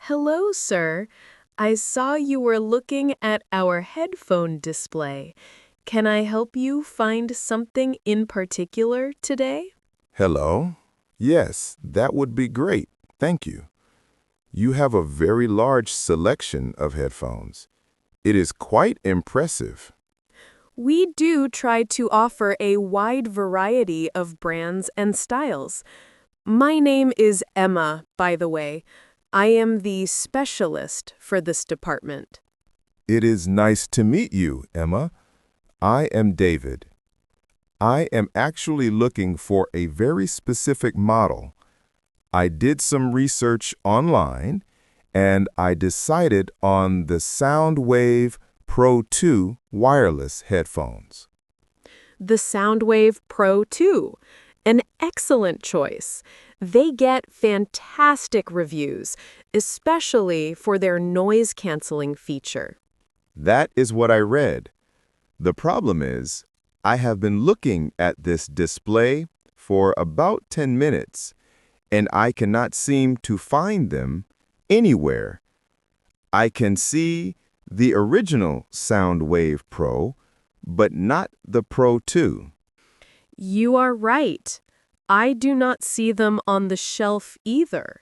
Hello, sir. I saw you were looking at our headphone display. Can I help you find something in particular today? Hello? Yes, that would be great. Thank you. You have a very large selection of headphones. It is quite impressive. We do try to offer a wide variety of brands and styles. My name is Emma, by the way. I am the specialist for this department. It is nice to meet you, Emma. I am David. I am actually looking for a very specific model. I did some research online, and I decided on the Soundwave Pro 2 wireless headphones. The Soundwave Pro 2. An excellent choice. They get fantastic reviews, especially for their noise-canceling feature. That is what I read. The problem is, I have been looking at this display for about 10 minutes, and I cannot seem to find them anywhere. I can see the original Soundwave Pro, but not the Pro 2. You are right. I do not see them on the shelf either.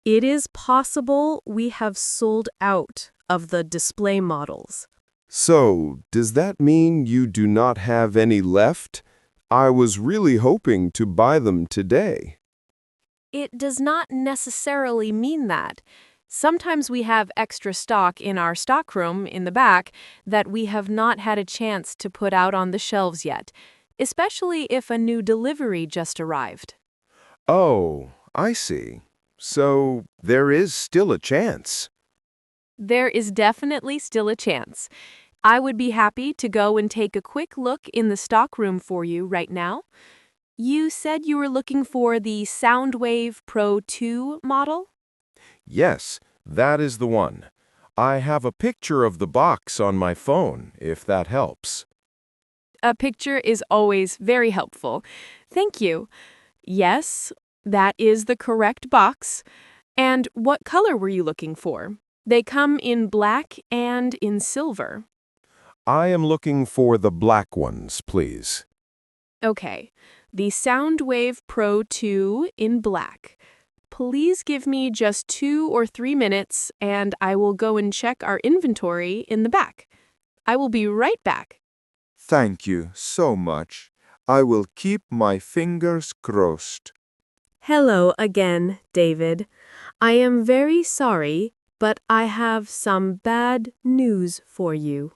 It is possible we have sold out of the display models. So, does that mean you do not have any left? I was really hoping to buy them today. It does not necessarily mean that. Sometimes we have extra stock in our stockroom in the back that we have not had a chance to put out on the shelves yet, especially if a new delivery just arrived. Oh, I see. So, there is still a chance. There is definitely still a chance. I would be happy to go and take a quick look in the stockroom for you right now. You said you were looking for the Soundwave Pro 2 model? Yes, that is the one. I have a picture of the box on my phone, if that helps. A picture is always very helpful. Thank you. Yes, that is the correct box. And what color were you looking for? They come in black and in silver. I am looking for the black ones, please. Okay, the Soundwave Pro 2 in black. Please give me just 2 or 3 minutes and I will go and check our inventory in the back. I will be right back. Thank you so much. I will keep my fingers crossed. Hello again, David. I am very sorry, but I have some bad news for you.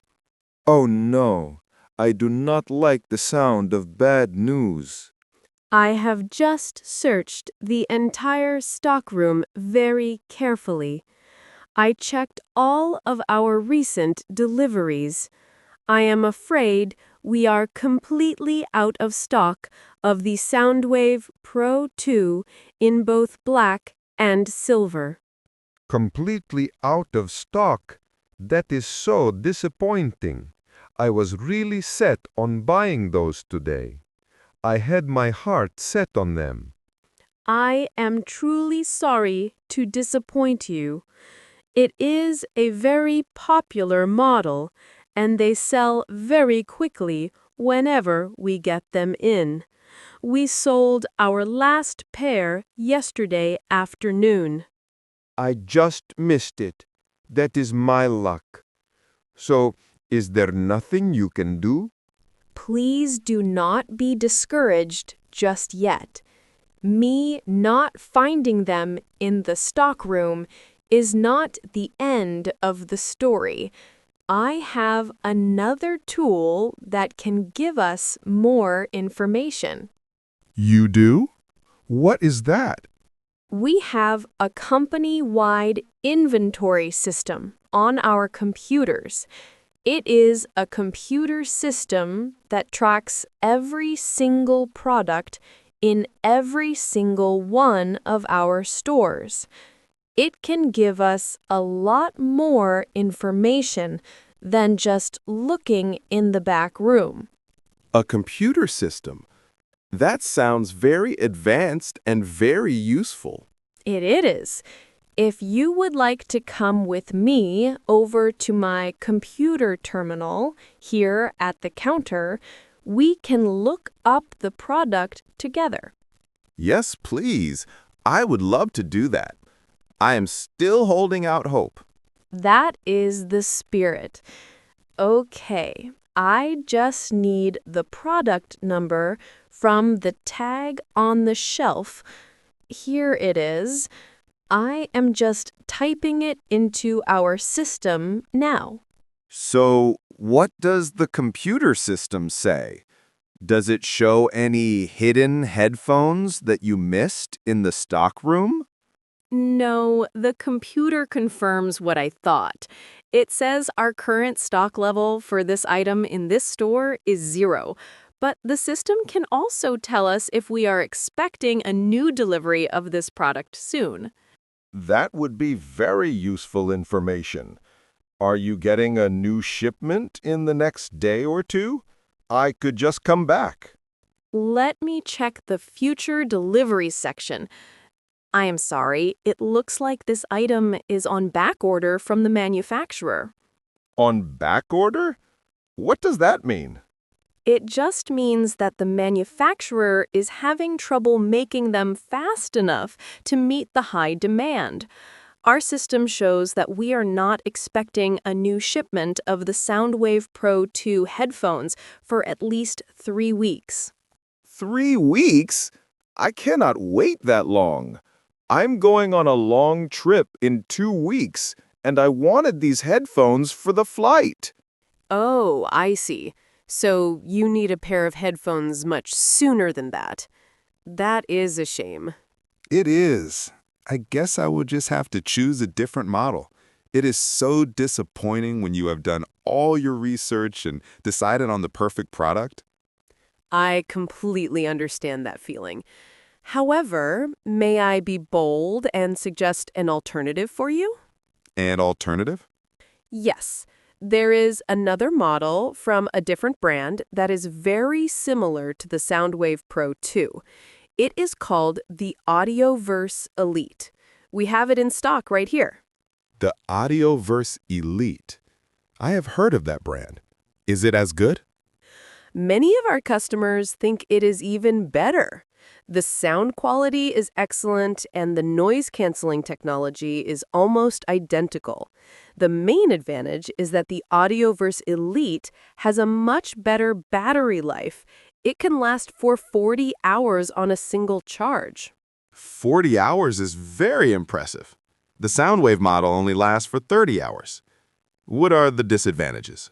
Oh no, I do not like the sound of bad news. I have just searched the entire stockroom very carefully. I checked all of our recent deliveries. I am afraid we are completely out of stock of the Soundwave Pro 2 in both black and silver. Completely out of stock. That is so disappointing. I was really set on buying those today. I had my heart set on them. I am truly sorry to disappoint you. It is a very popular model, and they sell very quickly whenever we get them in. We sold our last pair yesterday afternoon. I just missed it. That is my luck. So, is there nothing you can do? Please do not be discouraged just yet. Me not finding them in the stockroom is not the end of the story. I have another tool that can give us more information. You do? What is that? We have a company-wide inventory system on our computers. It is a computer system that tracks every single product in every single one of our stores. It can give us a lot more information than just looking in the back room. A computer system. That sounds very advanced and very useful. It is. If you would like to come with me over to my computer terminal here at the counter, we can look up the product together. Yes, please. I would love to do that. I am still holding out hope. That is the spirit. Okay, I just need the product number from the tag on the shelf. Here it is. I am just typing it into our system now. So, what does the computer system say? Does it show any hidden headphones that you missed in the stockroom? No, the computer confirms what I thought. It says our current stock level for this item in this store is 0, but the system can also tell us if we are expecting a new delivery of this product soon. That would be very useful information. Are you getting a new shipment in the next day or two? I could just come back. Let me check the future delivery section. I am sorry, it looks like this item is on back order from the manufacturer. On back order? What does that mean? It just means that the manufacturer is having trouble making them fast enough to meet the high demand. Our system shows that we are not expecting a new shipment of the Soundwave Pro 2 headphones for at least 3 weeks. 3 weeks? I cannot wait that long. I'm going on a long trip in 2 weeks, and I wanted these headphones for the flight. Oh, I see. So you need a pair of headphones much sooner than that. That is a shame. It is. I guess I will just have to choose a different model. It is so disappointing when you have done all your research and decided on the perfect product. I completely understand that feeling. However, may I be bold and suggest an alternative for you? And alternative? Yes. There is another model from a different brand that is very similar to the Soundwave Pro 2. It is called the Audioverse Elite. We have it in stock right here. The Audioverse Elite. I have heard of that brand. Is it as good? Many of our customers think it is even better. The sound quality is excellent and the noise-canceling technology is almost identical. The main advantage is that the Audioverse Elite has a much better battery life. It can last for 40 hours on a single charge. 40 hours is very impressive. The Soundwave model only lasts for 30 hours. What are the disadvantages?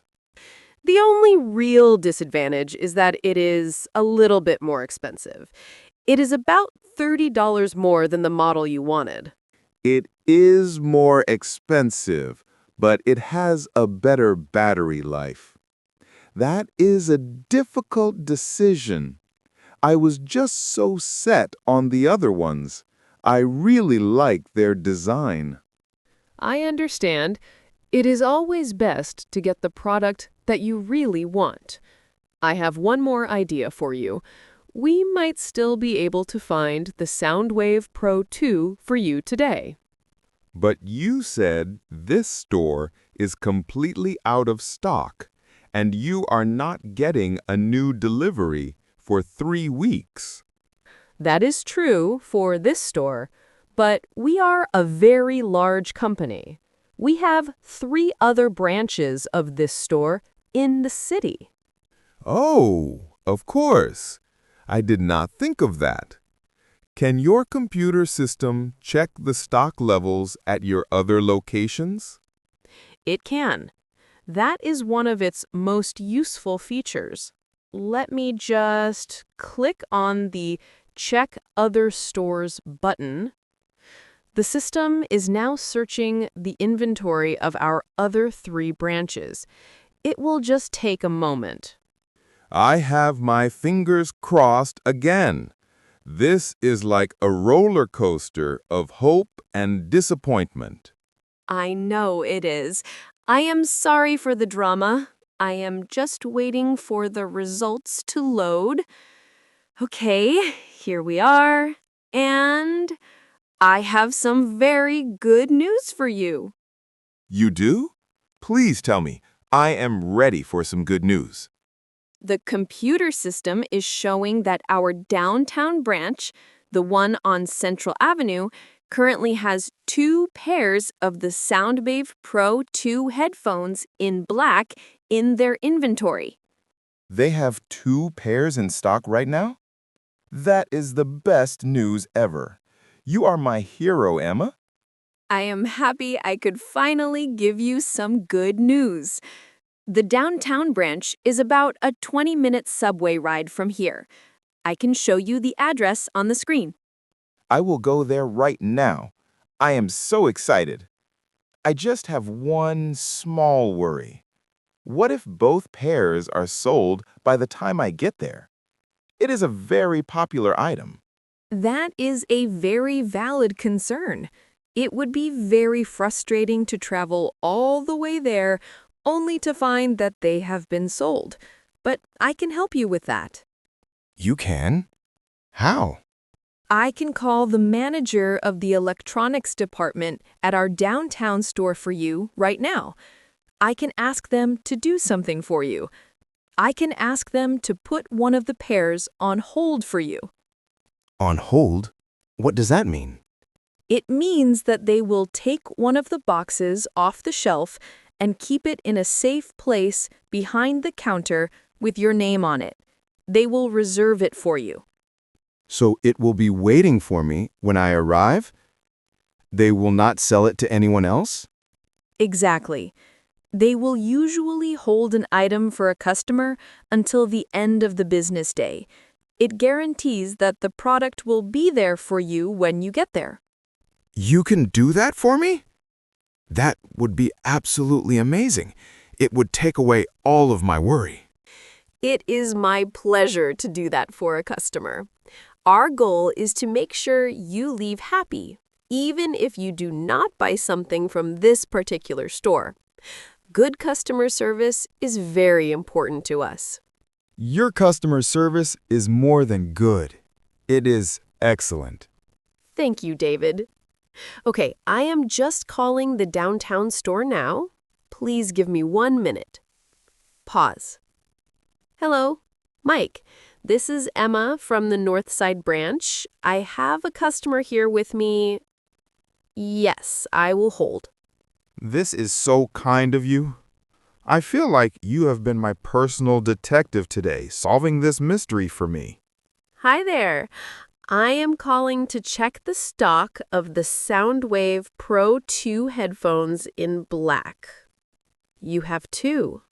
The only real disadvantage is that it is a little bit more expensive. It is about $30 more than the model you wanted. It is more expensive, but it has a better battery life. That is a difficult decision. I was just so set on the other ones. I really like their design. I understand. It is always best to get the product that you really want. I have one more idea for you. We might still be able to find the Soundwave Pro 2 for you today. But you said this store is completely out of stock, and you are not getting a new delivery for 3 weeks. That is true for this store, but we are a very large company. We have 3 other branches of this store in the city. Oh, of course. I did not think of that. Can your computer system check the stock levels at your other locations? It can. That is one of its most useful features. Let me just click on the Check Other Stores button. The system is now searching the inventory of our other 3 branches. It will just take a moment. I have my fingers crossed again. This is like a roller coaster of hope and disappointment. I know it is. I am sorry for the drama. I am just waiting for the results to load. Okay, here we are. And I have some very good news for you. You do? Please tell me. I am ready for some good news. The computer system is showing that our downtown branch, the one on Central Avenue, currently has 2 pairs of the Soundwave Pro 2 headphones in black in their inventory. They have 2 pairs in stock right now? That is the best news ever. You are my hero, Emma. I am happy I could finally give you some good news. The downtown branch is about a 20-minute subway ride from here. I can show you the address on the screen. I will go there right now. I am so excited. I just have one small worry. What if both pairs are sold by the time I get there? It is a very popular item. That is a very valid concern. It would be very frustrating to travel all the way there only to find that they have been sold. But I can help you with that. You can? How? I can call the manager of the electronics department at our downtown store for you right now. I can ask them to do something for you. I can ask them to put one of the pairs on hold for you. On hold? What does that mean? It means that they will take one of the boxes off the shelf and keep it in a safe place behind the counter with your name on it. They will reserve it for you. So it will be waiting for me when I arrive? They will not sell it to anyone else? Exactly. They will usually hold an item for a customer until the end of the business day. It guarantees that the product will be there for you when you get there. You can do that for me? That would be absolutely amazing. It would take away all of my worry. It is my pleasure to do that for a customer. Our goal is to make sure you leave happy, even if you do not buy something from this particular store. Good customer service is very important to us. Your customer service is more than good. It is excellent. Thank you, David. Okay, I am just calling the downtown store now. Please give me 1 minute. Pause. Hello, Mike. This is Emma from the Northside branch. I have a customer here with me. Yes, I will hold. This is so kind of you. I feel like you have been my personal detective today, solving this mystery for me. Hi there. I am calling to check the stock of the Soundwave Pro 2 headphones in black. You have 2.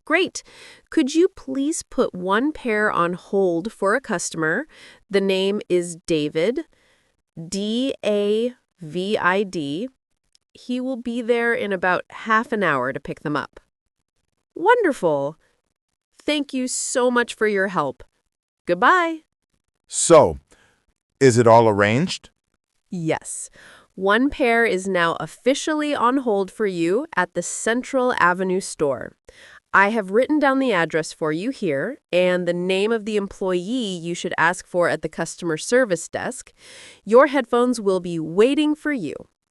Great. Could you please put 1 pair on hold for a customer? The name is David, D-A-V-I-D. He will be there in about half an hour to pick them up. Wonderful. Thank you so much for your help. Goodbye. So, is it all arranged? Yes. 1 pair is now officially on hold for you at the Central Avenue store. I have written down the address for you here and the name of the employee you should ask for at the customer service desk. Your headphones will be waiting for you.